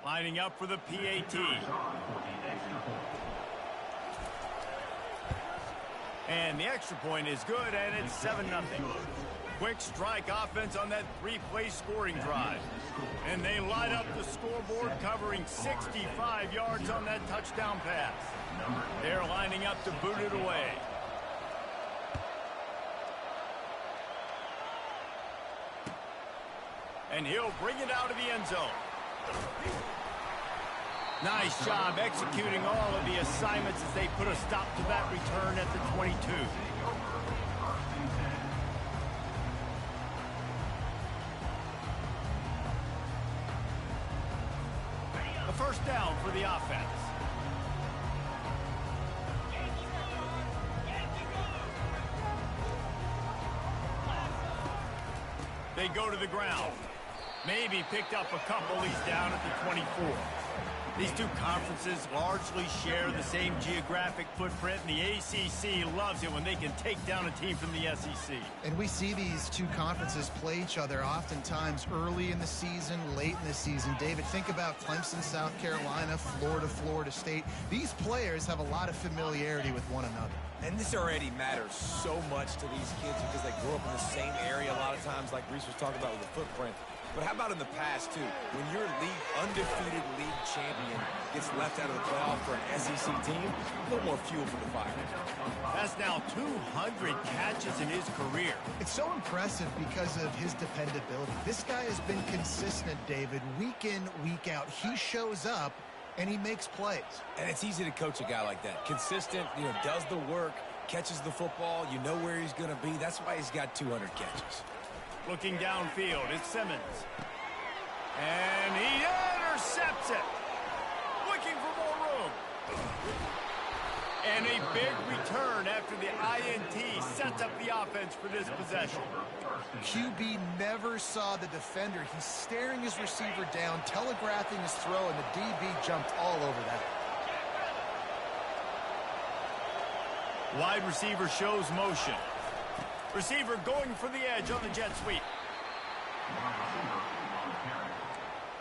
Lining up for the PAT. And the extra point is good, and it's 7-0. Quick strike offense on that three-play scoring drive. And they light up the scoreboard, covering 65 yards on that touchdown pass. They're lining up to boot it away. And he'll bring it out of the end zone. Nice job executing all of the assignments as they put a stop to that return at the 22. A first down for the offense. They go to the ground. Maybe picked up a couple. He's down at the 24. These two conferences largely share the same geographic footprint, and the ACC loves it when they can take down a team from the SEC. And we see these two conferences play each other oftentimes early in the season, late in the season. David, think about Clemson, South Carolina, Florida, Florida State. These players have a lot of familiarity with one another. And this already matters so much to these kids because they grew up in the same area a lot of times, like Reese was talking about with the footprint. But how about in the past, too? When your undefeated league champion gets left out of the playoff for an SEC team, a little more fuel for the fire. That's now 200 catches in his career. It's so impressive because of his dependability. This guy has been consistent, David, week in, week out. He shows up, and he makes plays. And it's easy to coach a guy like that. Consistent, does the work, catches the football, you know where he's going to be. That's why he's got 200 catches. Looking downfield, it's Simmons. And he intercepts it. Looking for more room. And a big return after the INT sets up the offense for this possession. QB never saw the defender. He's staring his receiver down, telegraphing his throw, and the DB jumped all over that. Wide receiver shows motion. Receiver going for the edge on the jet sweep.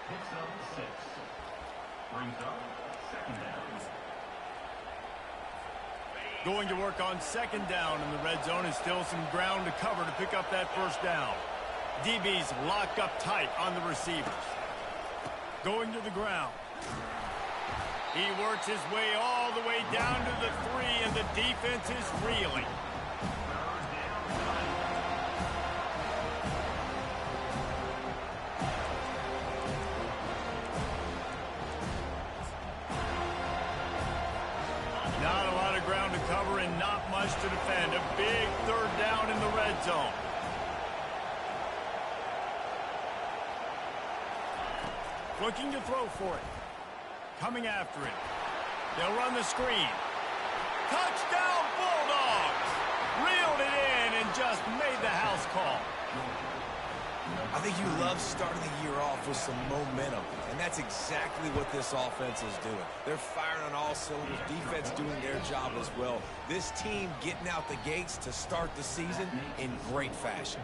Picks up 6. Brings up second down. Going to work on second down in the red zone, and still some ground to cover to pick up that first down. DB's locked up tight on the receivers. Going to the ground. He works his way all the way down to the 3, and the defense is reeling. Not a lot of ground to cover and not much to defend. A big third down in the red zone. Looking to throw for it. Coming after it. They'll run the screen. Touchdown Bulldogs! Reeled it in and just made the house call. I think you love starting the year off with some momentum, and that's exactly what this offense is doing. They're firing on all cylinders, defense doing their job as well. This team getting out the gates to start the season in great fashion.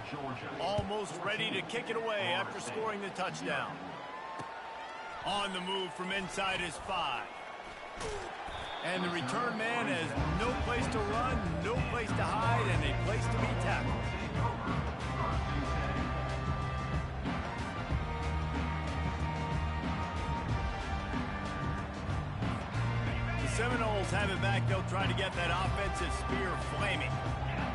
Almost ready to kick it away after scoring the touchdown. On the move from inside his 5. And the return man has no place to run, no place to hide, and a place to be tackled. The Seminoles have it back. They'll try to get that offensive spear flaming.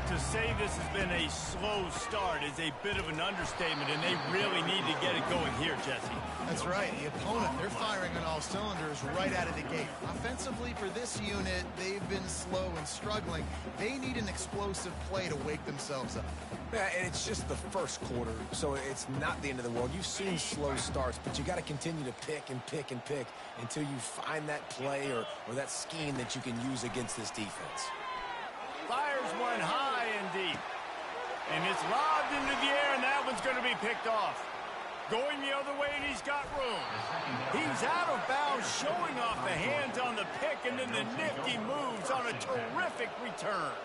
To say this has been a slow start is a bit of an understatement, and they really need to get it going here, Jesse. That's right. The opponent, they're firing on all cylinders right out of the gate. Offensively, for this unit, they've been slow and struggling. They need an explosive play to wake themselves up. Yeah, and it's just the first quarter, so it's not the end of the world. You've seen slow starts, but you got to continue to pick and pick and pick until you find that play or that scheme that you can use against this defense. Fires one high and deep. And it's lobbed into the air, and that one's going to be picked off. Going the other way, and he's got room. He's out of bounds, showing off the hands on the pick, and then the nifty moves on a terrific return.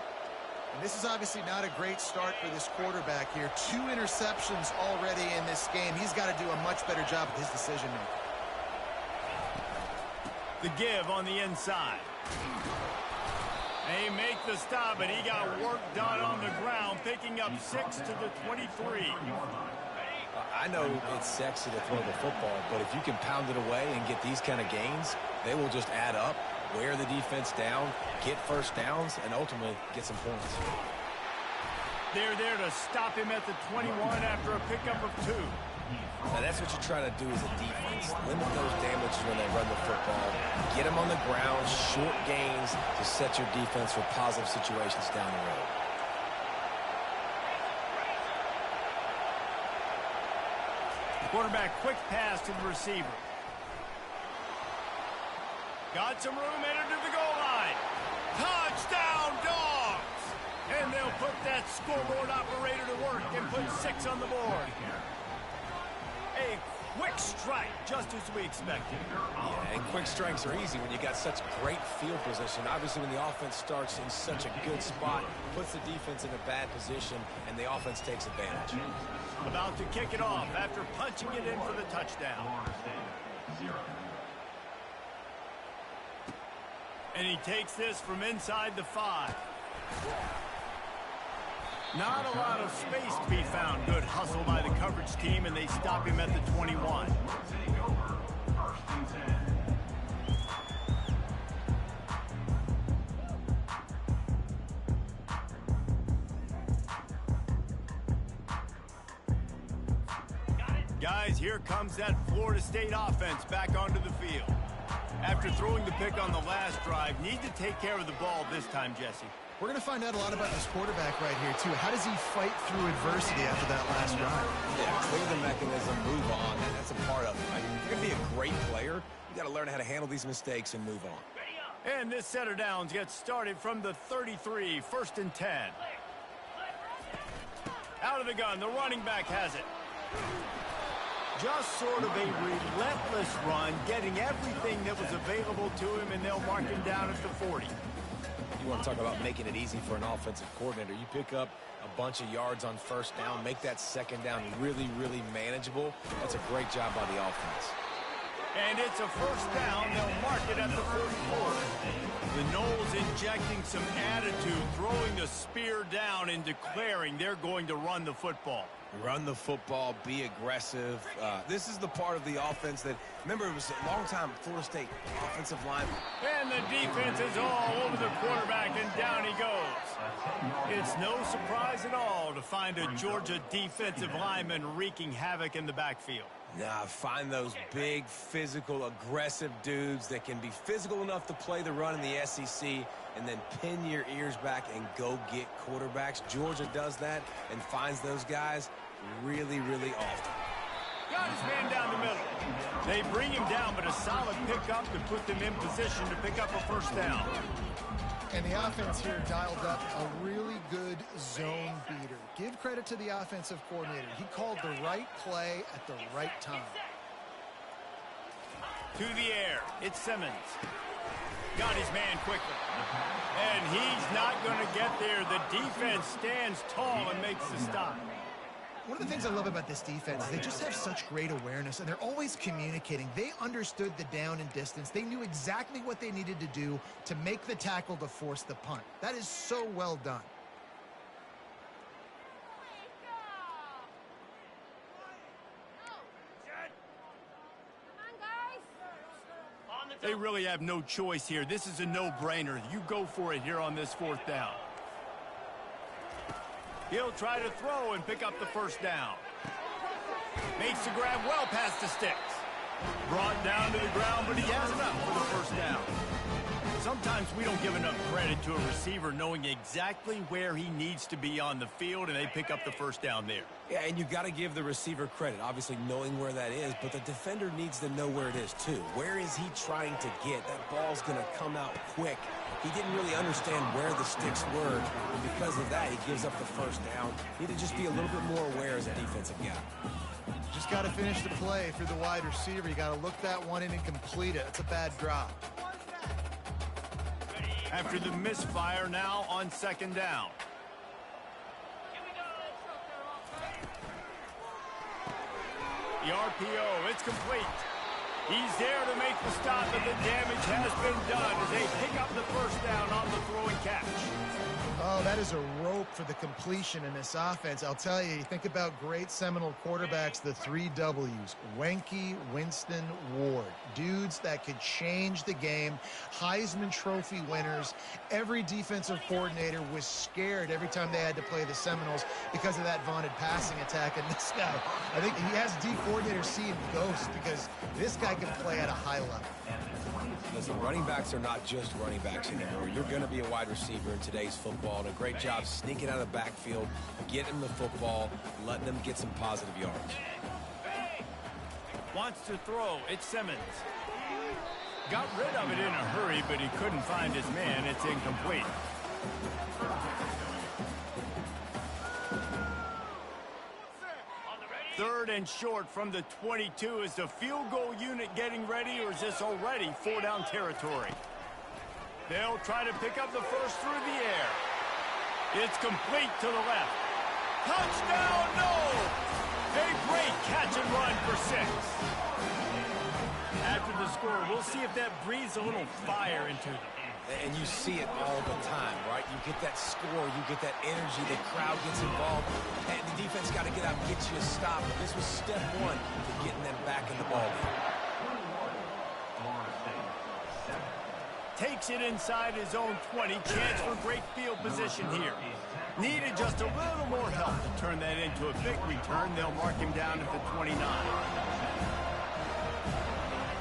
And this is obviously not a great start for this quarterback here. 2 interceptions already in this game. He's got to do a much better job with his decision-making. The give on the inside. They make the stop, and he got work done on the ground, picking up 6 to the 23. I know it's sexy to throw the football, but if you can pound it away and get these kind of gains, they will just add up, wear the defense down, get first downs, and ultimately get some points. They're there to stop him at the 21 after a pickup of 2. Now that's what you try to do as a defense. Limit those damages when they run the football. Get them on the ground, short gains to set your defense for positive situations down the road. Quarterback quick pass to the receiver. Got some room, headed to the goal line. Touchdown, Dogs! And they'll put that scoreboard operator to work and put 6 on the board. A quick strike, just as we expected. Yeah, and quick strikes are easy when you got such great field position. Obviously, when the offense starts in such a good spot, puts the defense in a bad position, and the offense takes advantage. About to kick it off after punching it in for the touchdown. And he takes this from inside the 5. Not a lot of space to be found. Good hustle by the coverage team, and they stop him at the 21. Guys, here comes that Florida State offense back onto the field. After throwing the pick on the last drive, need to take care of the ball this time, Jesse. We're going to find out a lot about this quarterback right here, too. How does he fight through adversity after that last drive? Yeah, clear the mechanism, move on. That's a part of it. I mean, if you're going to be a great player, you got to learn how to handle these mistakes and move on. And this set of downs gets started from the 33, 1st and 10. Out of the gun, the running back has it. Just sort of a relentless run, getting everything that was available to him, and they'll mark him down at the 40. You want to talk about making it easy for an offensive coordinator. You pick up a bunch of yards on first down, make that second down really, really manageable. That's a great job by the offense. And it's a first down. They'll mark it at the 44. The Noles injecting some attitude, throwing the spear down and declaring they're going to run the football. Run the football, be aggressive. This is the part of the offense that, remember, it was a long time Florida State offensive line. And the defense is all over the quarterback, and down he goes. It's no surprise at all to find a Georgia defensive lineman wreaking havoc in the backfield. Nah, find those big, physical, aggressive dudes that can be physical enough to play the run in the SEC and then pin your ears back and go get quarterbacks. Georgia does that and finds those guys really, really often. Got his man down the middle. They bring him down, but a solid pickup to put them in position to pick up a first down. And the offense here dialed up a really good zone beater. Give credit to the offensive coordinator. He called the right play at the right time. To the air, it's Simmons. Got his man quickly. And he's not going to get there. The defense stands tall and makes the stop. One of the things I love about this defense is they just have such great awareness, and they're always communicating. They understood the down and distance. They knew exactly what they needed to do to make the tackle to force the punt. That is so well done. They really have no choice here. This is a no-brainer. You go for it here on this 4th down. He'll try to throw and pick up the first down. Makes the grab well past the sticks. Brought down to the ground, but he has enough for the first down. Sometimes we don't give enough credit to a receiver knowing exactly where he needs to be on the field, and they pick up the first down there. Yeah, and you've got to give the receiver credit, obviously knowing where that is, but the defender needs to know where it is too. Where is he trying to get? That ball's going to come out quick. He didn't really understand where the sticks were, and because of that, he gives up the first down. Need to just be a little bit more aware as a defensive guy. Just got to finish the play for the wide receiver. You got to look that one in and complete it. It's a bad drop. After the misfire, now on 2nd down. The RPO, it's complete. He's there to make the stop, and the damage has been done as they pick up the first down on the throw and catch. Oh, that is a rope for the completion in this offense. I'll tell you, you think about great Seminole quarterbacks, the 3 W's, Wenke, Winston, Ward. Dudes that could change the game, Heisman Trophy winners. Every defensive coordinator was scared every time they had to play the Seminoles because of that vaunted passing attack. And this guy, I think he has D coordinators seeing ghosts because this guy can play at a high level. Listen, running backs are not just running backs anymore. You're going to be a wide receiver in today's football, and a great job sneaking out of the backfield, getting the football, letting them get some positive yards. Wants to throw. It's Simmons. Got rid of it in a hurry, but he couldn't find his man. It's incomplete. Third and short from the 22. Is the field goal unit getting ready, or is this already 4-down territory? They'll try to pick up the first through the air. It's complete to the left. Touchdown, no! A great catch and run for 6. After the score, we'll see if that breathes a little fire into them. And you see it all the time, right? You get that score, you get that energy, the crowd gets involved, and the defense got to get out and get you a stop. But this was step 1 to getting them back in the ballgame. Takes it inside his own 20. Chance for great field position here. Needed just a little more help to turn that into a big return. They'll mark him down at the 29.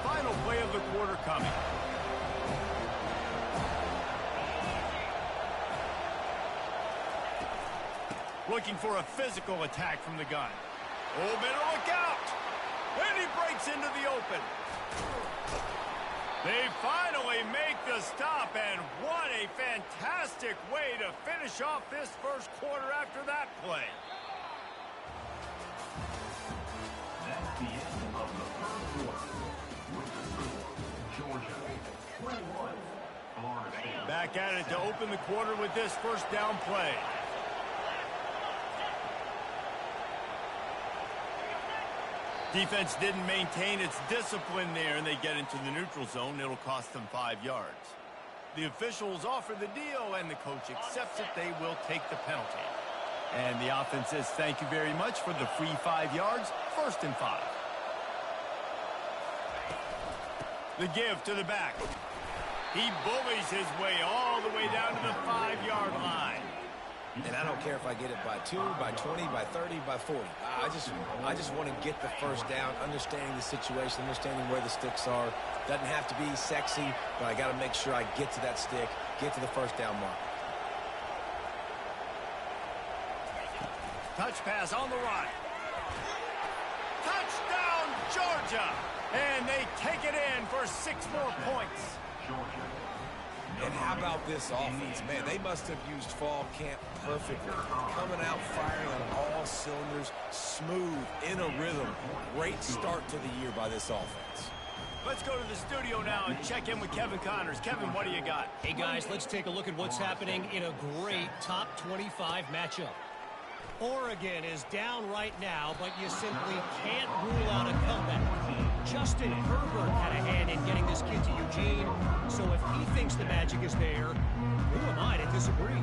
Final play of the quarter coming. Looking for a physical attack from the gun. Oh, better look out! And he breaks into the open. They finally make the stop, and what a fantastic way to finish off this first quarter after that play. That's the end of the first quarter. With the score, Georgia 21, Florida State. Back at it to open the quarter with this first down play. Defense didn't maintain its discipline there, and they get into the neutral zone. It'll cost them 5 yards. The officials offer the deal, and the coach accepts it. They will take the penalty. And the offense says thank you very much for the free 5 yards. 1st and 5. The give to the back. He bullies his way all the way down to the 5-yard line. And I don't care if I get it by 2, by 20, by 30, by 40. I just want to get the first down, understanding the situation, understanding where the sticks are. Doesn't have to be sexy, but I got to make sure I get to that stick, get to the first down mark. Touch pass on the run. Touchdown, Georgia! And they take it in for 6 more points. Georgia. And how about this offense? Man, they must have used fall camp perfectly. Coming out firing on all cylinders, smooth, in a rhythm. Great start to the year by this offense. Let's go to the studio now and check in with Kevin Connors. Kevin, what do you got? Hey, guys, let's take a look at what's happening in a great top 25 matchup. Oregon is down right now, but you simply can't rule out a comeback. Justin Herbert had a hand in getting this kid to Eugene, so if he thinks the magic is there, who am I to disagree?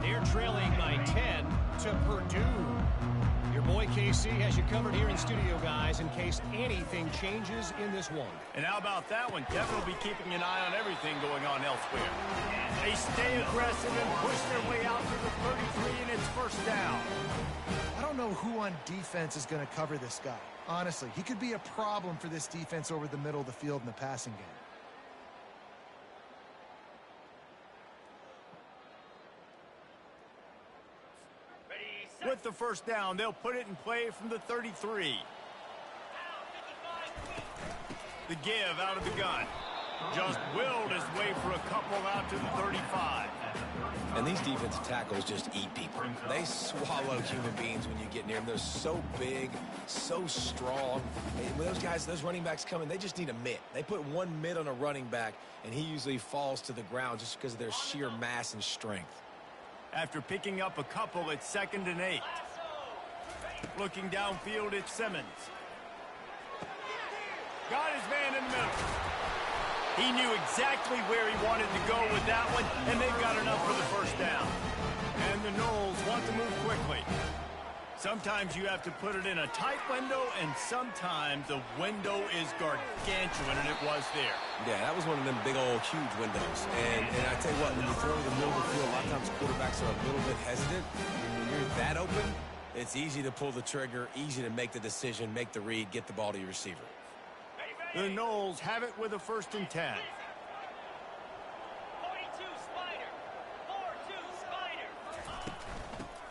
They're trailing by 10 to Purdue. Your boy KC has you covered here in studio, guys, in case anything changes in this one. And how about that one? Kevin will be keeping an eye on everything going on elsewhere. They stay aggressive and push their way out to the 33, and it's 1st down. I don't know who on defense is going to cover this guy. Honestly, he could be a problem for this defense over the middle of the field in the passing game. With the 1st down, they'll put it in play from the 33. The give out of the gun. Just willed his way for a couple out to the 35. And these defensive tackles just eat people. They swallow human beings when you get near them. They're so big, so strong. And when those guys, those running backs come in, they just need a mitt. They put one mitt on a running back, and he usually falls to the ground just because of their sheer mass and strength. After picking up a couple, it's 2nd and 8. Looking downfield, it's Simmons. Got his man in the middle. He knew exactly where he wanted to go with that one, and they've got enough for the first down. And the Noles want to move quickly. Sometimes you have to put it in a tight window, and sometimes the window is gargantuan, and it was there. Yeah, that was one of them big old huge windows. And I tell you what, when you throw in the middle of the field, a lot of times quarterbacks are a little bit hesitant. When you're that open, it's easy to pull the trigger, easy to make the decision, make the read, get the ball to your receiver. The Noles have it with a 1st and 10. 42 Spider. 4-2 Spider.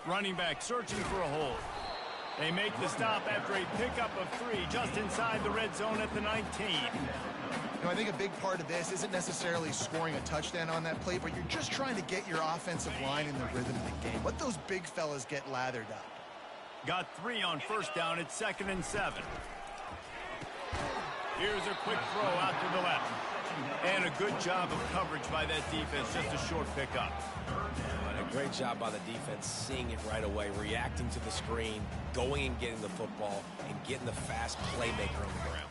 Running back searching for a hole. They make the stop after a pickup of 3 just inside the red zone at the 19. You know, I think a big part of this isn't necessarily scoring a touchdown on that play, but you're just trying to get your offensive line in the rhythm of the game. Let those big fellas get lathered up. Got 3 on 1st down at 2nd and 7. Here's a quick throw out to the left. And a good job of coverage by that defense, just a short pickup. And a great job by the defense, seeing it right away, reacting to the screen, going and getting the football, and getting the fast playmaker on the ground.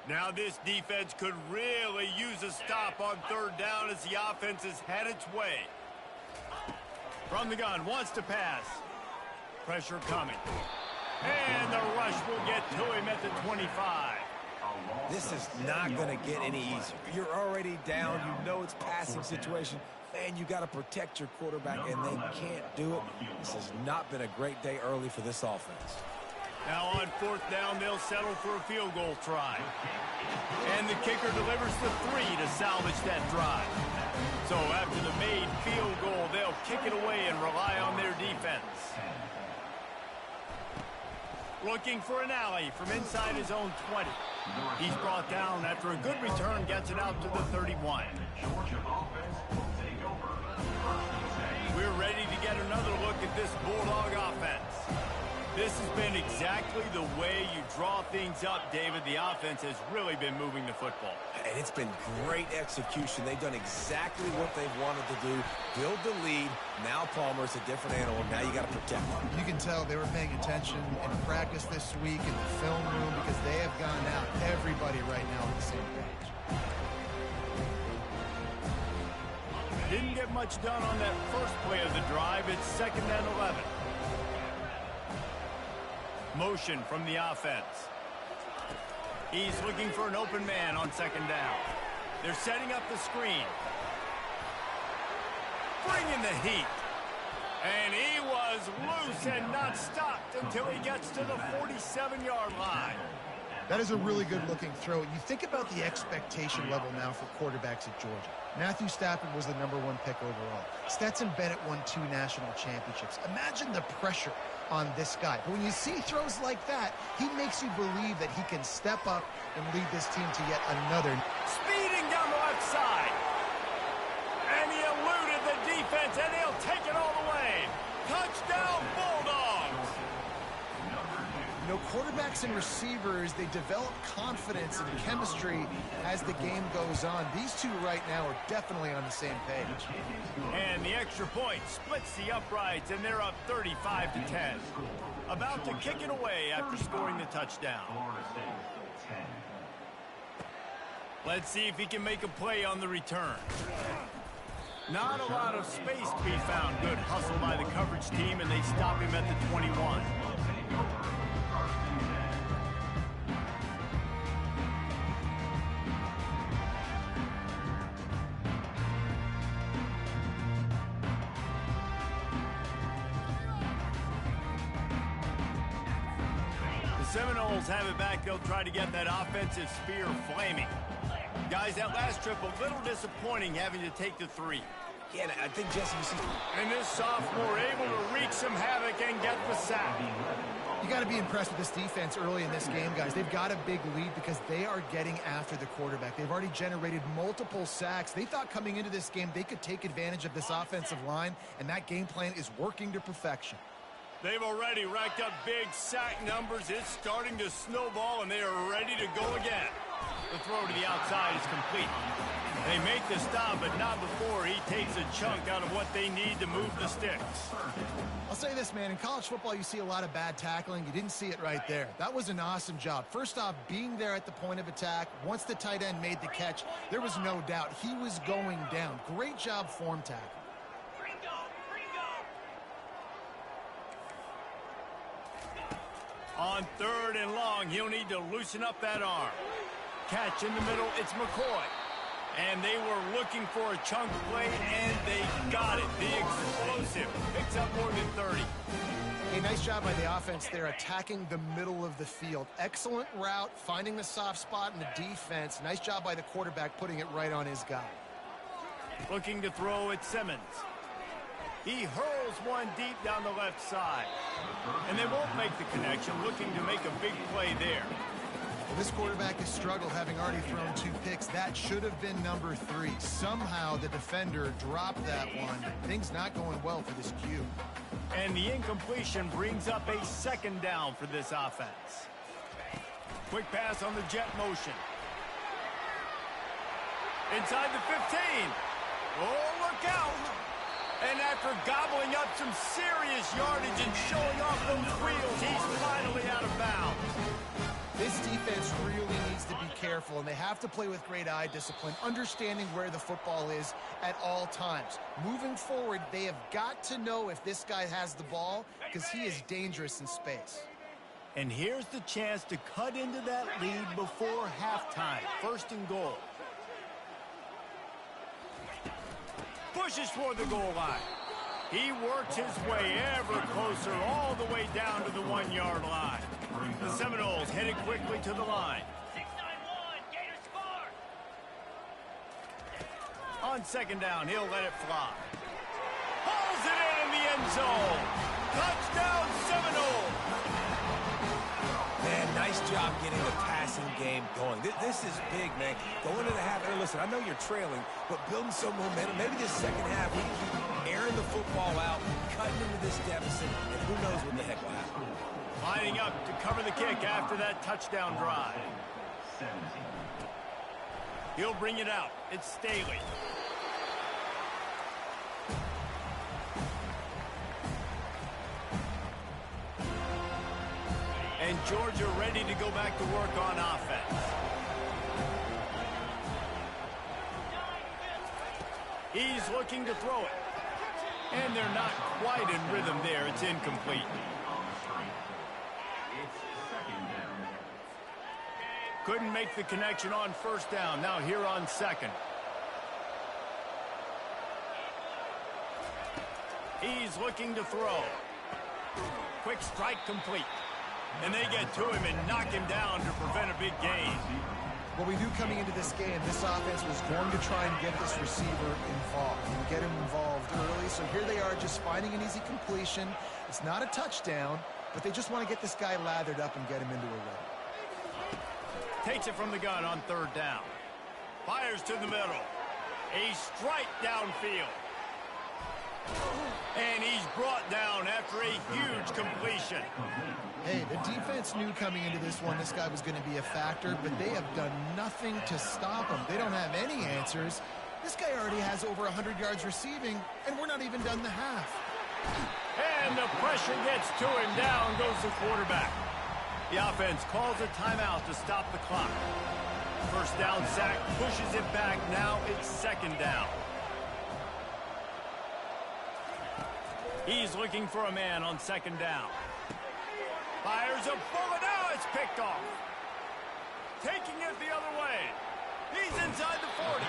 Now this defense could really use a stop on 3rd down as the offense has had its way. From the gun, wants to pass. Pressure coming. And the rush will get to him at the 25. This is not going to get any easier. You're already down. You know it's passing situation. And you got to protect your quarterback, and they can't do it. This has not been a great day early for this offense. Now on 4th down, they'll settle for a field goal try. And the kicker delivers the 3 to salvage that drive. So after the made field goal, they'll kick it away and rely on their defense. Looking for an alley from inside his own 20. He's brought down after a good return, gets it out to the 31. We're ready to get another look at this Bulldog offense. This has been exactly the way you draw things up, David. The offense has really been moving the football. And it's been great execution. They've done exactly what they've wanted to do. Build the lead. Now Palmer's a different animal. Now you got to protect him. You can tell they were paying attention in practice this week in the film room because they have gone out, everybody right now on the same page. Didn't get much done on that first play of the drive. It's 2nd and 11. Motion from the offense. He's looking for an open man on 2nd down. They're setting up the screen. Bringing the heat. And he was loose and not stopped until he gets to the 47-yard line. That is a really good-looking throw. You think about the expectation level now for quarterbacks at Georgia. Matthew Stafford was the #1 pick overall. Stetson Bennett won 2 national championships. Imagine the pressure on this guy. But when you see throws like that, he makes you believe that he can step up and lead this team to yet another. Speeding down the left side. And he eluded the defense, and he'll take it all the way. Touchdown, Bulldogs! You know, quarterbacks and receivers, they develop confidence and chemistry as the game goes on. These two right now are definitely on the same page. And the extra point splits the uprights, and they're up 35-10. About to kick it away after scoring the touchdown. Let's see if he can make a play on the return. Not a lot of space to be found. Good hustle by the coverage team, and they stop him at the 21. Seminoles have it back. They'll try to get that offensive spear flaming. Guys, that last trip a little disappointing having to take the 3. Yeah, I think, Jesse, you see... And this sophomore able to wreak some havoc and get the sack. You got to be impressed with this defense early in this game, guys. They've got a big lead because they are getting after the quarterback. They've already generated multiple sacks. They thought coming into this game they could take advantage of this offensive line, and that game plan is working to perfection. They've already racked up big sack numbers. It's starting to snowball, and they are ready to go again. The The throw to the outside is complete. They make the stop, but not before he takes a chunk out of what they need to move the sticks. I'll say this, man. In college football, you see a lot of bad tackling. You didn't see it right there. That was an awesome job. First off, being there at the point of attack. Once the tight end made the catch, there was no doubt he was going down. Great job form tackle. On 3rd and long, he'll need to loosen up that arm. Catch in the middle, it's McCoy. And they were looking for a chunk play, and they got it. The explosive picks up more than 30. Hey, nice job by the offense there, attacking the middle of the field. Excellent route, finding the soft spot in the defense. Nice job by the quarterback putting it right on his guy. Looking to throw at Simmons. He hurls one deep down the left side. And they won't make the connection, looking to make a big play there. Well, this quarterback has struggled, having already thrown 2 picks. That should have been number 3. Somehow the defender dropped that one. Things not going well for this Q. And the incompletion brings up a 2nd down for this offense. Quick pass on the jet motion. Inside the 15. Oh, look out! And after gobbling up some serious yardage and showing off those wheels, he's finally out of bounds. This defense really needs to be careful, and they have to play with great eye discipline, understanding where the football is at all times. Moving forward, they have got to know if this guy has the ball, because he is dangerous in space. And here's the chance to cut into that lead before halftime. 1st and goal. Pushes for the goal line. He works his way ever closer all the way down to the 1-yard line. The Seminoles headed quickly to the line. 6-9-1, Gators score. On 2nd down, he'll let it fly. Hauls it in the end zone. Touchdown, Seminoles. Man, nice job getting the passing game going. This is big, man. Going into the half, and listen, I know you're trailing, but building some momentum. Maybe this 2nd half, we keep airing the football out, cutting into this deficit, and who knows what the heck will happen. Lining up to cover the kick after that touchdown drive. He'll bring it out. It's Staley. And Georgia ready to go back to work on offense. He's looking to throw it. And they're not quite in rhythm there. It's incomplete. Couldn't make the connection on 1st down. Now here on 2nd. He's looking to throw. Quick strike complete. And they get to him and knock him down to prevent a big gain. Well, we knew coming into this game, this offense was going to try and get this receiver involved and get him involved early. So here they are just finding an easy completion. It's not a touchdown, but they just want to get this guy lathered up and get him into a run. Takes it from the gun on 3rd down. Fires to the middle. A strike downfield. And he's brought down after a huge completion. Hey, the defense knew coming into this one this guy was going to be a factor, but they have done nothing to stop him. They don't have any answers. This guy already has over 100 yards receiving, and we're not even done the half. And the pressure gets to him. Down goes the quarterback. The offense calls a timeout to stop the clock. 1st down sack, pushes it back. Now it's 2nd down. He's looking for a man on 2nd down. Fires a bullet. Now it's picked off. Taking it the other way. He's inside the 40.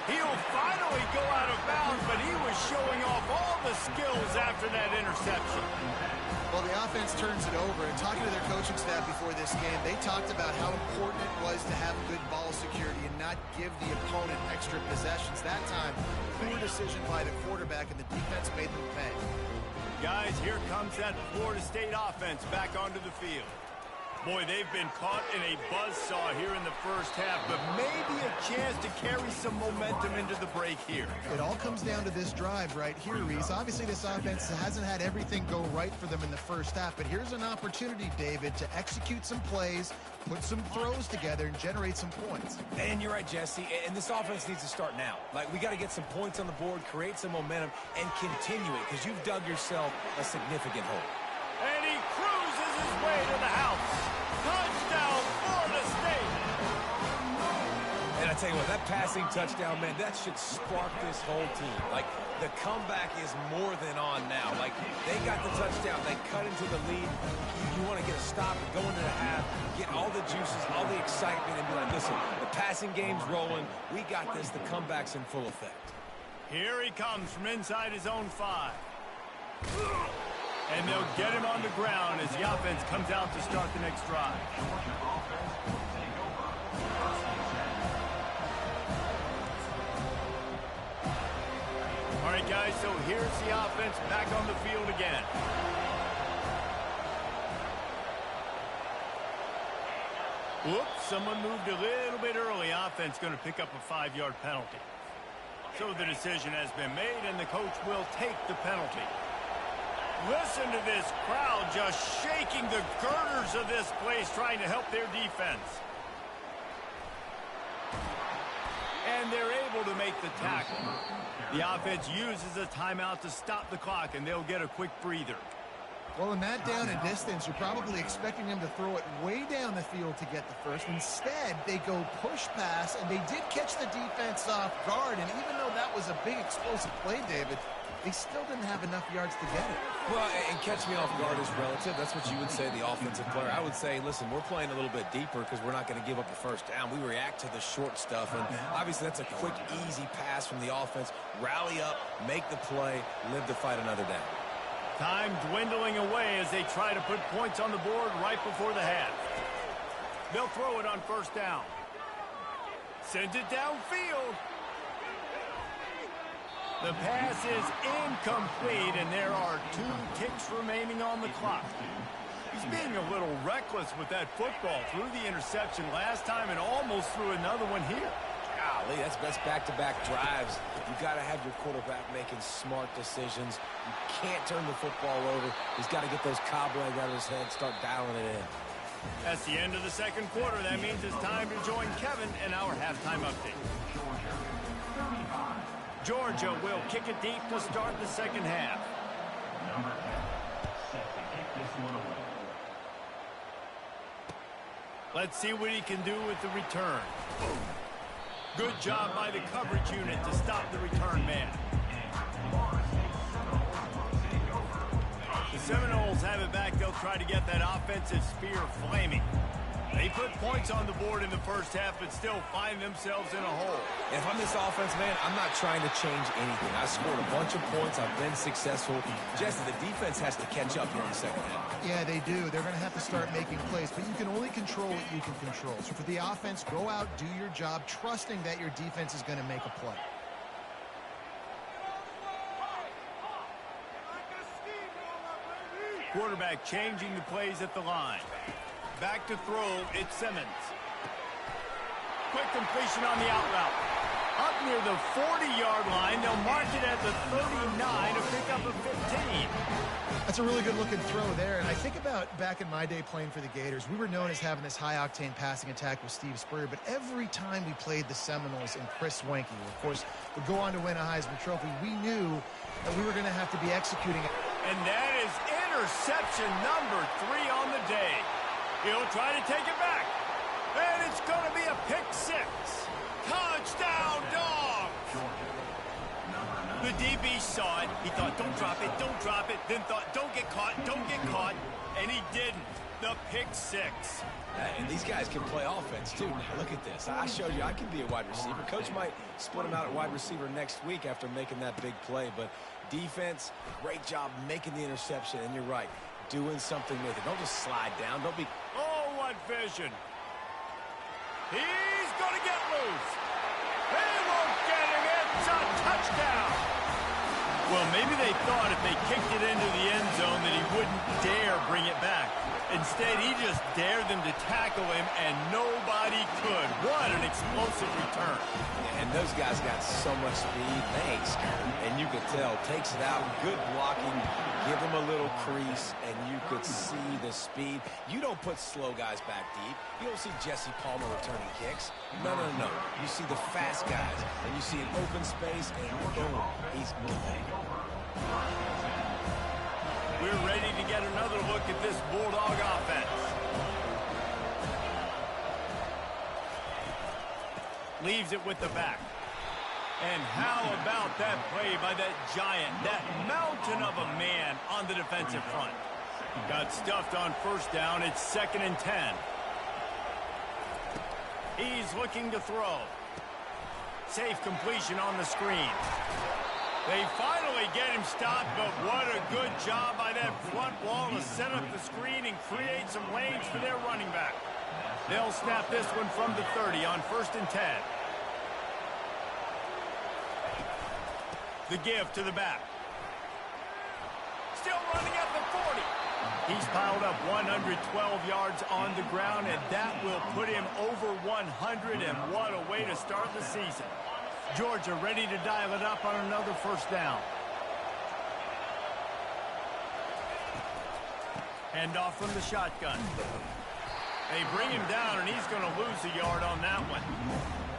He'll finally go out of bounds, but he was showing off all the skills after that interception. Well, the offense turns it over, and talking to their coaching staff before this game, they talked about how important it was to have good ball security and not give the opponent extra possessions. That time, poor decision by the quarterback, and the defense made them pay. Guys, here comes that Florida State offense back onto the field. Boy, they've been caught in a buzzsaw here in the first half, but maybe a chance to carry some momentum into the break here. It all comes down to this drive right here, Reese. Obviously, this offense hasn't had everything go right for them in the first half, but here's an opportunity, David, to execute some plays, put some throws together, and generate some points. And you're right, Jesse, and this offense needs to start now. Like, we got to get some points on the board, create some momentum, and continue it, because you've dug yourself a significant hole. And he cruises his way to the house. Touchdown, Florida State. And I tell you what, that passing touchdown, man, that should spark this whole team. Like, the comeback is more than on now. Like, they got the touchdown. They cut into the lead. You want to get a stop and go into the half, get all the juices, all the excitement, and be like, listen, the passing game's rolling. We got this. The comeback's in full effect. Here he comes from inside his own 5. And they'll get him on the ground as the offense comes out to start the next drive. All right, guys, so here's the offense back on the field again. Whoops, someone moved a little bit early. Offense going to pick up a 5-yard penalty. So the decision has been made, and the coach will take the penalty. Listen to this crowd just shaking the girders of this place, trying to help their defense. And they're able to make the tackle. The offense uses a timeout to stop the clock, and they'll get a quick breather. Well, in that down and distance, you're probably expecting them to throw it way down the field to get the first. Instead, they go push pass, and they did catch the defense off guard. And even though that was a big explosive play, David, they still didn't have enough yards to get it. Well, and catch me off guard is relative. That's what you would say, the offensive player. I would say, listen, we're playing a little bit deeper because we're not going to give up a first down. We react to the short stuff, and obviously that's a quick, easy pass from the offense. Rally up, make the play, live to fight another down. Time dwindling away as they try to put points on the board right before the half. They'll throw it on first down. Sends it downfield. The pass is incomplete, and there are 2 ticks remaining on the clock. He's being a little reckless with that football. Threw the interception last time and almost threw another one here. Golly, that's back-to-back drives. You got to have your quarterback making smart decisions. You can't turn the football over. He's got to get those cobwebs out of his head, start dialing it in. That's the end of the second quarter. That means it's time to join Kevin in our halftime update. Georgia will kick it deep to start the second half. Let's see what he can do with the return. Good job by the coverage unit to stop the return man. The Seminoles have it back. They'll try to get that offensive spear flaming. They put points on the board in the first half, but still find themselves in a hole. If I'm this offense, man, I'm not trying to change anything. I scored a bunch of points. I've been successful. Jesse, the defense has to catch up here in the second half. Yeah, they do. They're going to have to start making plays, but you can only control what you can control. So for the offense, go out, do your job, trusting that your defense is going to make a play. Quarterback changing the plays at the line. Back to throw, it's Simmons. Quick completion on the out route. Up near the 40-yard line, they'll mark it at the 39 to pick up a 15. That's a really good-looking throw there, and I think about back in my day playing for the Gators, we were known as having this high-octane passing attack with Steve Spurrier, but every time we played the Seminoles and Chris Wenke, who, of course, would go on to win a Heisman Trophy, we knew that we were going to have to be executing it. And that is interception number 3 on the day. He'll try to take it back. And it's going to be a pick 6. Touchdown, Dawg! The DB saw it. He thought, don't drop it, don't drop it. Then thought, don't get caught, don't get caught. And he didn't. The pick 6. And these guys can play offense, too. Now, look at this. I showed you I can be a wide receiver. Coach might split him out at wide receiver next week after making that big play. But defense, great job making the interception. And you're right, doing something with it. Don't just slide down. Don't be... Oh, what vision. He's going to get loose. They won't get him. It's a touchdown. Well, maybe they thought if they kicked it into the end zone that he wouldn't dare bring it back. Instead, he just dared them to tackle him, and nobody could. What an explosive return. Yeah, and those guys got so much speed, they ain't scared. And you could tell, takes it out, good blocking, give him a little crease, and you could see the speed. You don't put slow guys back deep. You don't see Jesse Palmer returning kicks. No, no, no. You see the fast guys, and you see an open space, and boom, he's moving. We're ready to get another look at this Bulldog offense. Leaves it with the back. And how about that play by that giant, that mountain of a man on the defensive front? Got stuffed on first down. It's 2nd and 10. He's looking to throw. Safe completion on the screen. They finally get him stopped, but what a good job by that front wall to set up the screen and create some lanes for their running back. They'll snap this one from the 30 on 1st and 10. The give to the back. Still running at the 40. He's piled up 112 yards on the ground, and that will put him over 100, and what a way to start the season. Georgia ready to dial it up on another first down. Hand off from the shotgun. They bring him down, and he's going to lose a yard on that one.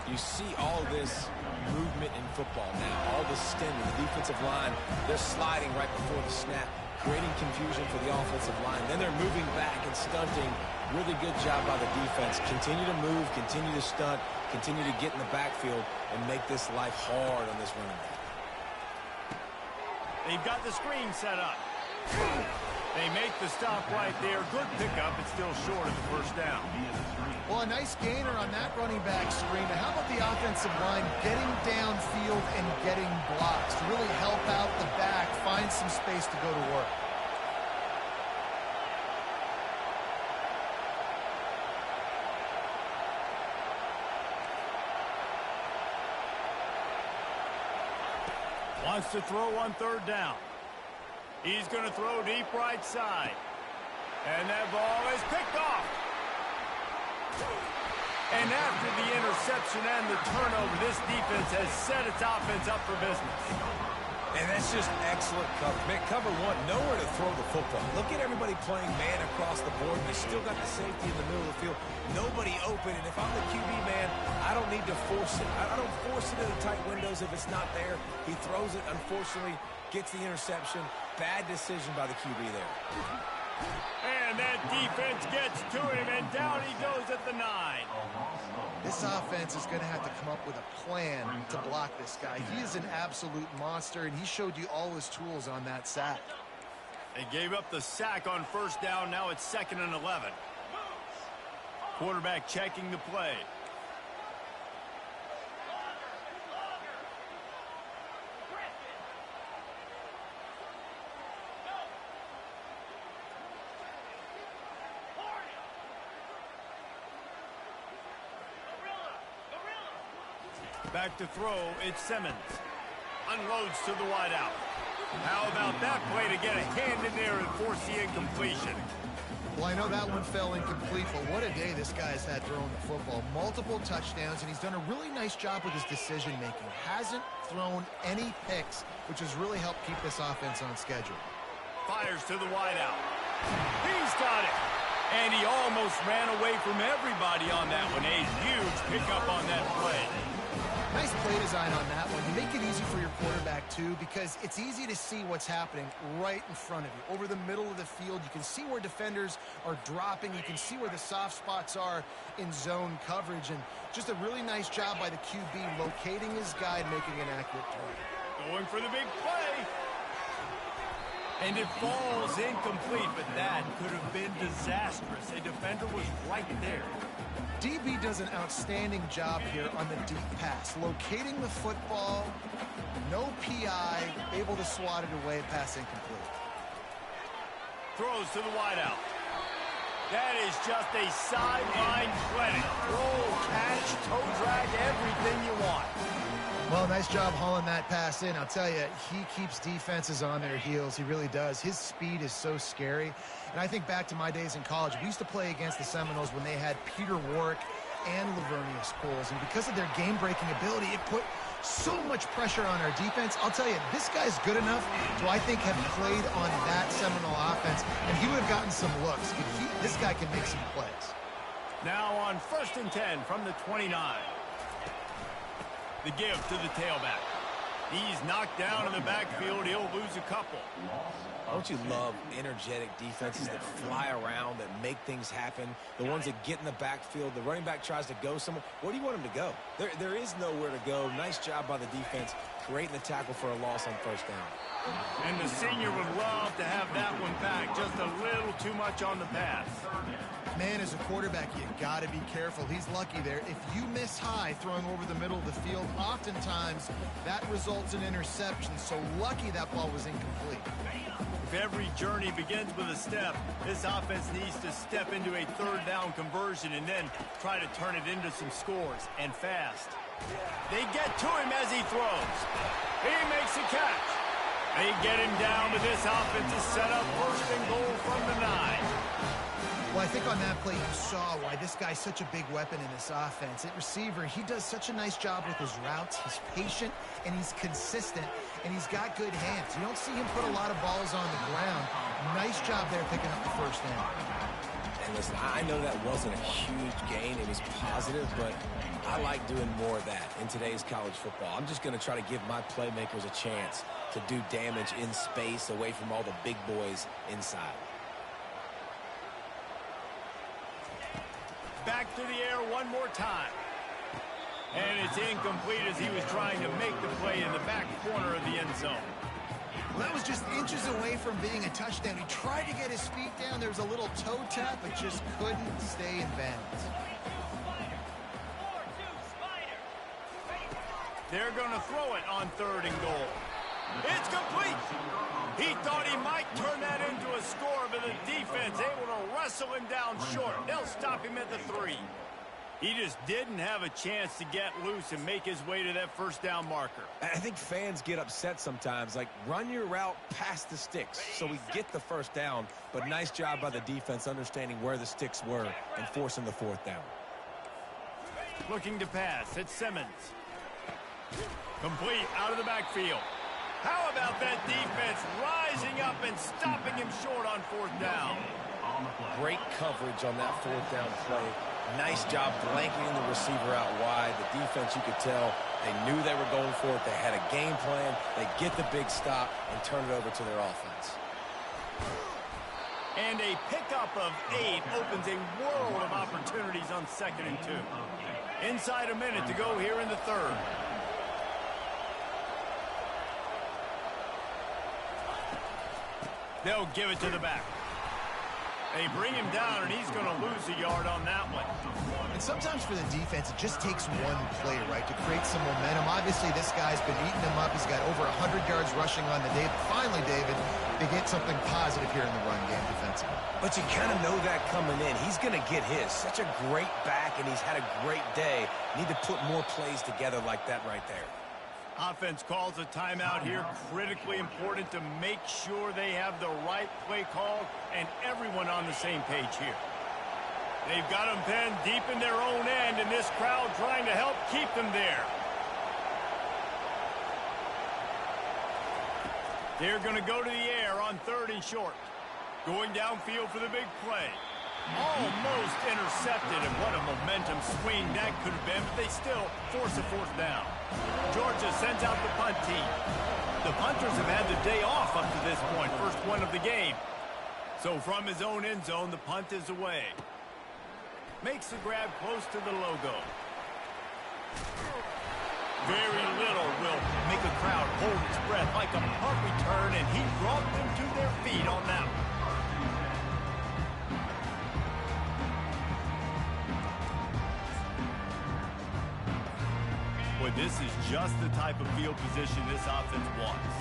You see all this movement in football now, all the stemming, the defensive line, they're sliding right before the snap, creating confusion for the offensive line. Then they're moving back and stunting. Really good job by the defense. Continue to move, continue to stunt, continue to get in the backfield and make this life hard on this running back. They've got the screen set up. They make the stop right there. Good pickup, but still short of the first down. Well, a nice gainer on that running back screen. Now, how about the offensive line getting downfield and getting blocks to really help out the back, find some space to go to work? Wants to throw on 3rd down. He's going to throw deep right side. And that ball is picked off. And after the interception and the turnover, this defense has set its offense up for business. And that's just excellent cover. Man, cover one, nowhere to throw the football. Look at everybody playing man across the board. You still got the safety in the middle of the field. Nobody open. And if I'm the QB man, I don't need to force it. I don't force it into tight windows if it's not there. He throws it, unfortunately, gets the interception. Bad decision by the QB there. And that defense gets to him, and down he goes at the 9. This offense is going to have to come up with a plan to block this guy. He is an absolute monster, and he showed you all his tools on that sack. They gave up the sack on first down. Now it's 2nd and 11. Quarterback checking the play. Back to throw, it's Simmons. Unloads to the wideout. How about that play to get a hand in there and force the incompletion? Well, I know that one fell incomplete, but what a day this guy's had throwing the football. Multiple touchdowns, and he's done a really nice job with his decision-making. Hasn't thrown any picks, which has really helped keep this offense on schedule. Fires to the wideout. He's got it. And he almost ran away from everybody on that one. A huge pickup on that play. Nice play design on that one. You make it easy for your quarterback, too, because it's easy to see what's happening right in front of you. Over the middle of the field, you can see where defenders are dropping. You can see where the soft spots are in zone coverage. And just a really nice job by the QB locating his guy and making an accurate throw. Going for the big play. And it falls incomplete, but that could have been disastrous. A defender was right there. DB does an outstanding job here on the deep pass. Locating the football, no PI, able to swat it away, pass incomplete. Throws to the wideout. That is just a sideline clinic. Roll, catch, toe drag, everything you want. Well, nice job hauling that pass in. I'll tell you, he keeps defenses on their heels. He really does. His speed is so scary. And I think back to my days in college. We used to play against the Seminoles when they had Peter Warwick and Lavernius Coles. And because of their game-breaking ability, it put so much pressure on our defense. I'll tell you, this guy's good enough to, I think, have played on that Seminole offense, and he would have gotten some looks. This guy can make some plays. Now on 1st and 10 from the 29. The give to the tailback. He's knocked down in the backfield. He'll lose a couple. Don't you love energetic defenses that fly around, that make things happen? The ones that get in the backfield. The running back tries to go somewhere. Where do you want him to go? There is nowhere to go. Nice job by the defense creating the tackle for a loss on 1st down. And the senior would love to have that one back. Just a little too much on the pass. Man, as a quarterback, you got to be careful. He's lucky there. If you miss high throwing over the middle of the field, oftentimes that results in interception. So lucky that ball was incomplete. If every journey begins with a step, this offense needs to step into a 3rd down conversion and then try to turn it into some scores, and fast. They get to him as he throws. He makes a catch. They get him down, but this offense is set up 1st and goal from the 9. Well, I think on that play you saw why this guy's such a big weapon in this offense. At receiver, he does such a nice job with his routes. He's patient, and he's consistent, and he's got good hands. You don't see him put a lot of balls on the ground. Nice job there picking up the 1st down. And listen, I know that wasn't a huge gain. It was positive, but I like doing more of that in today's college football. I'm just going to try to give my playmakers a chance to do damage in space away from all the big boys inside. Back to the air one more time. And it's incomplete as he was trying to make the play in the back corner of the end zone. Well, that was just inches away from being a touchdown. He tried to get his feet down. There was a little toe tap, but just couldn't stay in bounds. They're going to throw it on 3rd and goal. It's complete. He thought he might turn that into a score, but the defense able to wrestle him down short. They'll stop him at the 3. He just didn't have a chance to get loose and make his way to that 1st down marker. I think fans get upset sometimes, like run your route past the sticks so we get the 1st down, but nice job by the defense understanding where the sticks were and forcing the 4th down. Looking to pass, it's Simmons. Complete out of the backfield. How about that defense rising up and stopping him short on 4th down? Great coverage on that 4th down play. Nice job blanketing the receiver out wide. The defense, you could tell, they knew they were going for it. They had a game plan. They get the big stop and turn it over to their offense. And a pickup of 8 opens a world of opportunities on 2nd and 2. Inside a minute to go here in the 3rd. They'll give it to the back. They bring him down, and he's going to lose a yard on that one. And sometimes for the defense, it just takes one play, right, to create some momentum. Obviously, this guy's been eating them up. He's got over 100 yards rushing on the day. But finally, David, they get something positive here in the run game defensively. But you kind of know that coming in. He's going to get his. Such a great back, and he's had a great day. Need to put more plays together like that right there. Offense calls a timeout here. Critically important to make sure they have the right play call and everyone on the same page here. They've got them pinned deep in their own end, and this crowd trying to help keep them there. They're going to go to the air on 3rd and short. Going downfield for the big play. Almost intercepted, and what a momentum swing that could have been, but they still force a 4th down. Georgia sends out the punt team. The punters have had the day off up to this point, first one of the game. So from his own end zone, the punt is away. Makes the grab close to the logo. Very little will make a crowd hold its breath like a punt return, and he brought them to their feet on that one. Boy, this is just the type of field position this offense wants.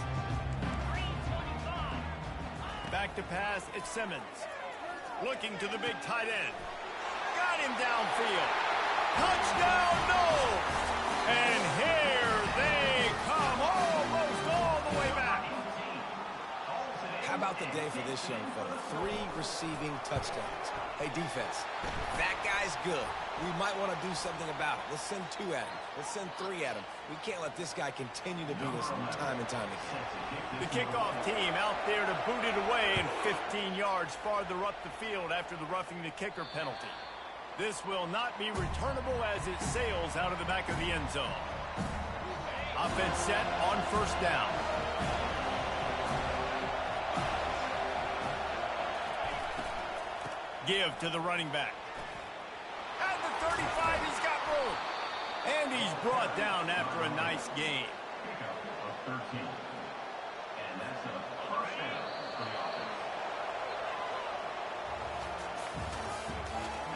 Back to pass, it's Simmons. Looking to the big tight end. Got him downfield. Touchdown, no! And here they for this young fella. 3 receiving touchdowns. Hey, defense, that guy's good. We might want to do something about it. Let's send 2 at him. Let's send 3 at him. We can't let this guy continue to beat us time and time again. The kickoff team out there to boot it away and 15 yards farther up the field after the roughing the kicker penalty. This will not be returnable as it sails out of the back of the end zone. Offense set on first down. Give to the running back. At the 35, he's got room. And he's brought down after a nice gain. Pickup of 13. And that's a first down for the offense.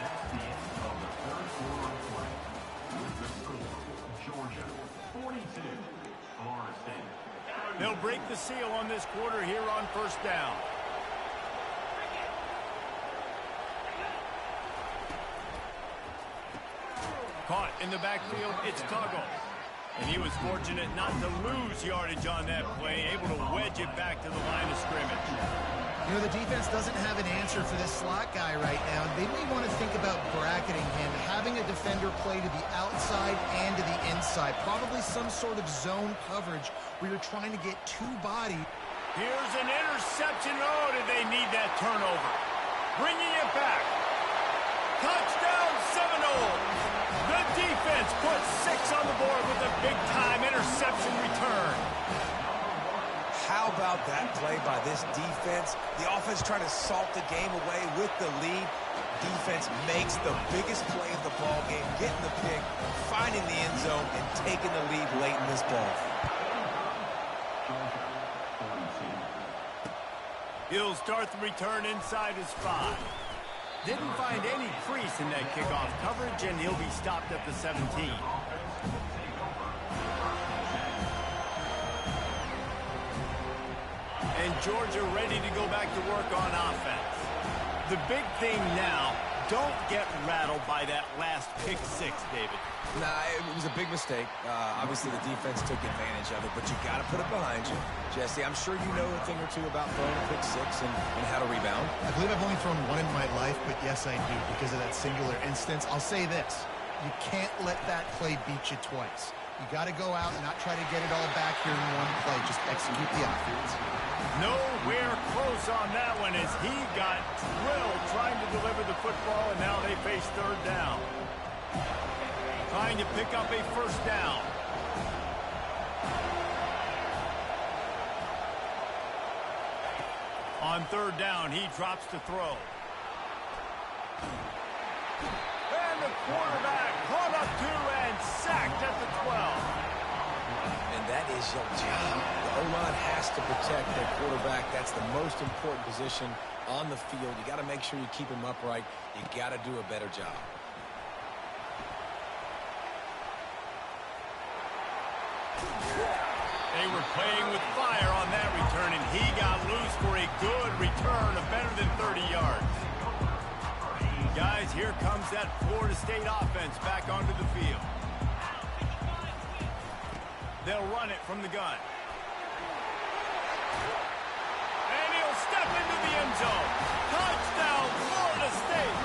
That's the end of the third quarter of play. With the score, Georgia 42, Florida State. They'll break the seal on this quarter here on first down. Caught in the backfield, it's Dawg. And he was fortunate not to lose yardage on that play, able to wedge it back to the line of scrimmage. You know, the defense doesn't have an answer for this slot guy right now. They may want to think about bracketing him, having a defender play to the outside and to the inside. Probably some sort of zone coverage where you're trying to get 2 bodies. Here's an interception. Oh, did they need that turnover? Bringing it back. Touchdown Seminoles. The defense puts 6 on the board with a big-time interception return. How about that play by this defense? The offense trying to salt the game away with the lead. Defense makes the biggest play of the ball game, getting the pick, finding the end zone, and taking the lead late in this ball. He'll start the return inside his 5. Didn't find any crease in that kickoff coverage, and he'll be stopped at the 17. And Georgia ready to go back to work on offense. The big thing now, don't get rattled by that last pick 6, David. Nah, it was a big mistake. Obviously, the defense took advantage of it, but you got to put it behind you. Jesse, I'm sure you know a thing or 2 about throwing a pick 6 and how to rebound. I believe I've only thrown 1 in my life, but yes, I do, because of that singular instance. I'll say this. You can't let that play beat you twice. You got to go out and not try to get it all back here in 1 play. Just execute the offense. Nowhere close on that one as he got drilled trying to deliver the football, and now they face 3rd down. Trying to pick up a first down. On 3rd down, he drops to throw. And the quarterback caught up to and sacked at the 12. And that is your job. The O-line has to protect their quarterback. That's the most important position on the field. You got to make sure you keep him upright. You got to do a better job. They were playing with fire on that return, and he got loose for a good return of better than 30 yards. Guys, here comes that Florida State offense back onto the field. They'll run it from the gun. And he'll step into the end zone. Touchdown, Florida State.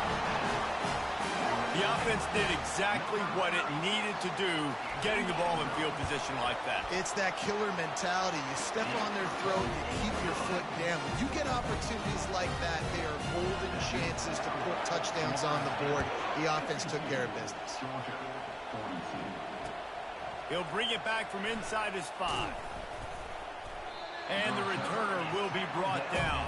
The offense did exactly what it needed to do, getting the ball in field position like that. It's that killer mentality. You step on their throat, you keep your foot down. When you get opportunities like that, they are golden chances to put touchdowns on the board. The offense took care of business. He'll bring it back from inside his 5. And the returner will be brought down.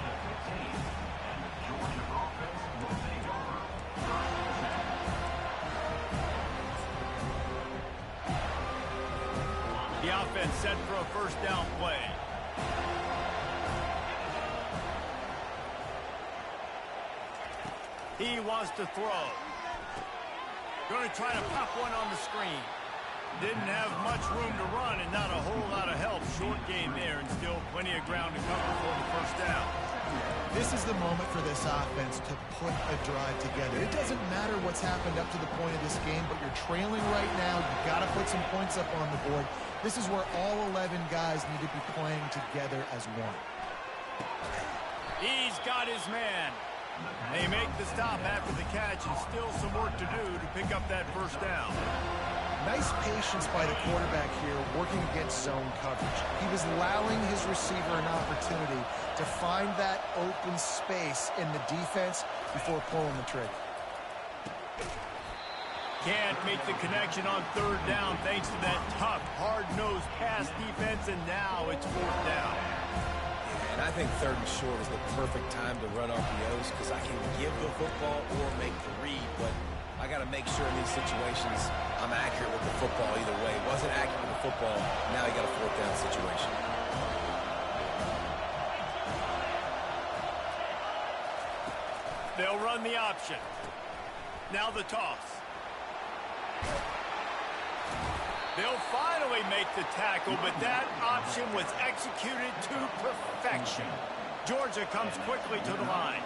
The offense set for a first down play. He wants to throw. Going to try to pop one on the screen. Didn't have much room to run and not a whole lot of help. Short game there and still plenty of ground to cover for the first down. This is the moment for this offense to put a drive together. It doesn't matter what's happened up to the point of this game, but you're trailing right now. You've got to put some points up on the board. This is where all 11 guys need to be playing together as one. He's got his man. They make the stop after the catch, and still some work to do to pick up that first down. Nice patience by the quarterback here, working against zone coverage. He was allowing his receiver an opportunity to find that open space in the defense before pulling the trigger. Can't make the connection on third down thanks to that tough, hard-nosed pass defense, and now it's fourth down. And I think third and short is the perfect time to run RPOs because I can give the football or make the read, but I got to make sure in these situations I'm accurate with the football either way. Wasn't accurate with the football, now you got a fourth down situation. They'll run the option. Now the toss. They'll finally make the tackle, but that option was executed to perfection. Georgia comes quickly to the line.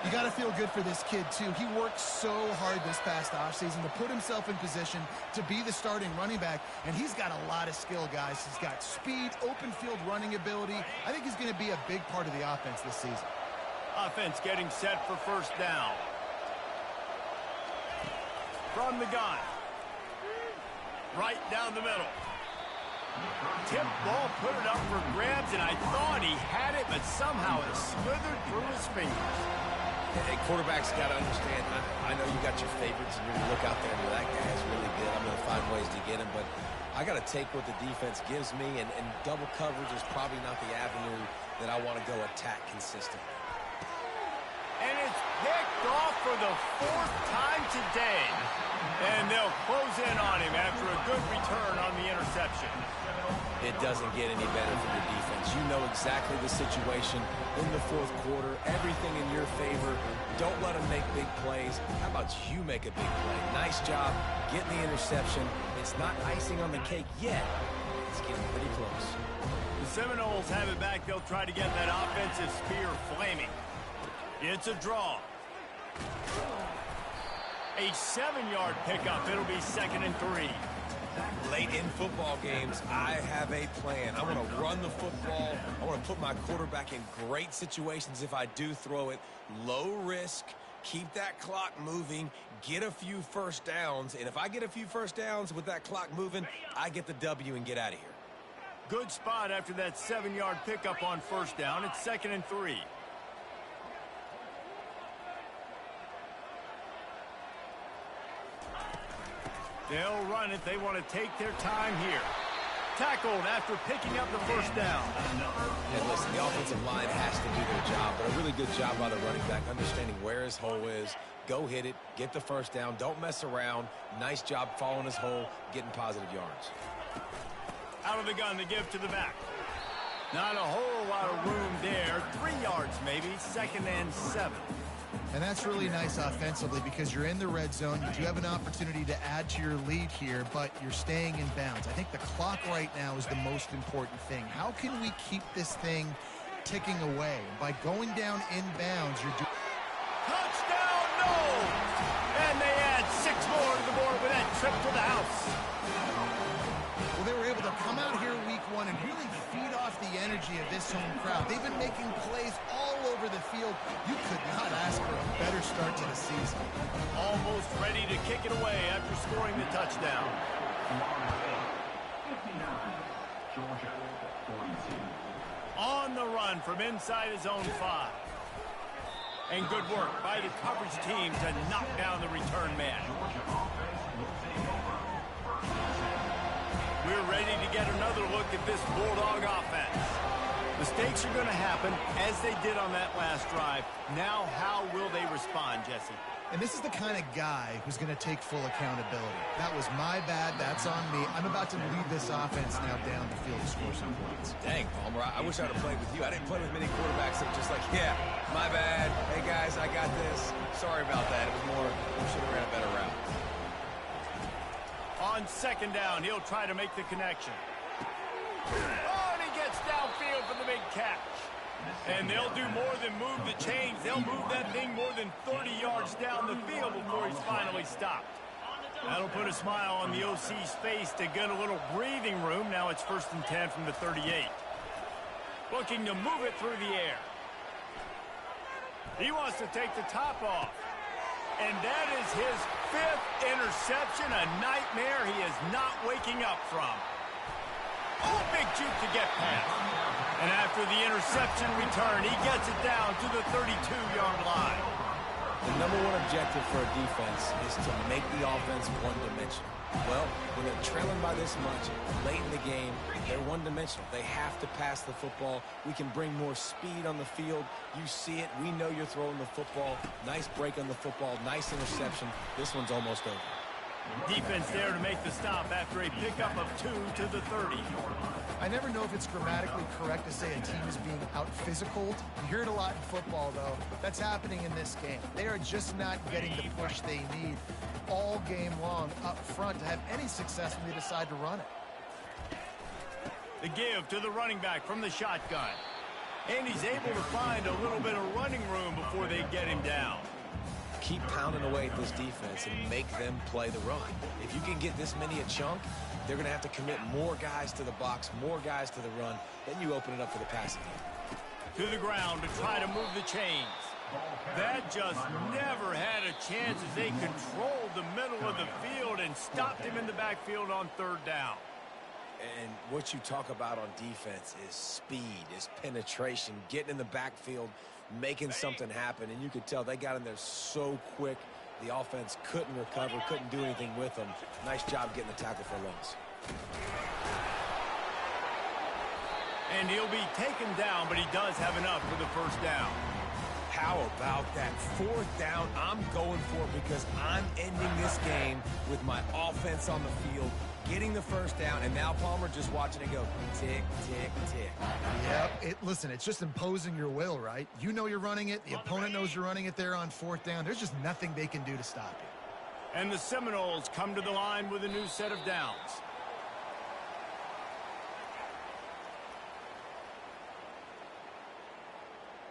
You got to feel good for this kid, too. He worked so hard this past offseason to put himself in position to be the starting running back, and he's got a lot of skill, guys. He's got speed, open field running ability. I think he's going to be a big part of the offense this season. Offense getting set for first down. From the gun. Right down the middle. Tip ball, put it up for grabs, and I thought he had it, but somehow it slithered through his fingers. Hey, quarterbacks got to understand, I know you got your favorites, and you're going to look out there and that guy's really good. I'm going to find ways to get him, but I got to take what the defense gives me, and double coverage is probably not the avenue that I want to go attack consistently. And it's picked off for the fourth time today. And they'll close in on him after a good return on the interception. It doesn't get any better for your defense. You know exactly the situation in the fourth quarter. Everything in your favor. Don't let them make big plays. How about you make a big play? Nice job getting the interception. It's not icing on the cake yet. It's getting pretty close. The Seminoles have it back. They'll try to get that offensive spear flaming. It's a draw. A 7-yard pickup. It'll be 2nd and 3. Late in football games, I have a plan. I want to run the football. I want to put my quarterback in great situations if I do throw it. Low risk, keep that clock moving, get a few first downs. And if I get a few first downs with that clock moving, I get the W and get out of here. Good spot after that 7-yard pickup on first down. It's 2nd and 3. They'll run it. They want to take their time here. Tackled after picking up the first down. And listen, the offensive line has to do their job, but a really good job by the running back, understanding where his hole is. Go hit it, get the first down, don't mess around. Nice job following his hole, getting positive yards. Out of the gun, they give to the back. Not a whole lot of room there. 3 yards maybe, 2nd and 7. And that's really nice offensively because you're in the red zone. You do have an opportunity to add to your lead here, but you're staying in bounds. I think the clock right now is the most important thing. How can we keep this thing ticking away? By going down in bounds, you're doing... Touchdown, no! And they add 6 more to the board with that trip to the house. Well, they were able to come out here week 1 and really feed off the energy of this home crowd. They've been making plays all over the field. You could not ask for a better start to the season. Almost ready to kick it away after scoring the touchdown. On the run from inside his own 5. And good work by the coverage team to knock down the return man. We're ready to get another look at this Bulldog offense. Mistakes are going to happen, as they did on that last drive. Now, how will they respond, Jesse? And this is the kind of guy who's going to take full accountability. That was my bad. That's on me. I'm about to lead this offense now down the field to score some points. Dang, Palmer, I wish I would have played with you. I didn't play with many quarterbacks that were just like, yeah, my bad. Hey, guys, I got this. Sorry about that. It was more, we should have ran a better route. On 2nd down, he'll try to make the connection. Oh, and he gets downfield for the big catch. And they'll do more than move the chains. They'll move that thing more than 30 yards down the field before he's finally stopped. That'll put a smile on the OC's face to get a little breathing room. Now it's 1st and 10 from the 38. Looking to move it through the air. He wants to take the top off. And that is his 5th interception, a nightmare he is not waking up from. Oh, big juke to get past. And after the interception return, he gets it down to the 32-yard line. The number one objective for a defense is to make the offense one-dimensional. Well, when they're trailing by this much, late in the game, they're one-dimensional. They have to pass the football. We can bring more speed on the field. You see it. We know you're throwing the football. Nice break on the football. Nice interception. This one's almost over. Defense there to make the stop after a pickup of 2 to the 30. I never know if it's grammatically correct to say a team is being out-physicaled. You hear it a lot in football, though. That's happening in this game. They are just not getting the push they need all game long up front to have any success when they decide to run it. The give to the running back from the shotgun. And he's able to find a little bit of running room before they get him down. Keep pounding away at this defense and make them play the run. If you can get this many a chunk, they're going to have to commit more guys to the box, more guys to the run. Then you open it up for the passing game. To the ground to try to move the chains. That just never had a chance as they controlled the middle of the field and stopped him in the backfield on 3rd down. And what you talk about on defense is speed, is penetration, getting in the backfield, making something happen. And you could tell they got in there so quick, the offense couldn't recover, couldn't do anything with them. Nice job getting the tackle for a loss. And he'll be taken down, but he does have enough for the 1st down. How about that 4th down? I'm going for it because I'm ending this game with my offense on the field, getting the 1st down, and now Palmer just watching it go tick, tick, tick. Yep. Listen, it's just imposing your will, right? You know you're running it. The opponent knows you're running it there on 4th down. There's just nothing they can do to stop you. And the Seminoles come to the line with a new set of downs.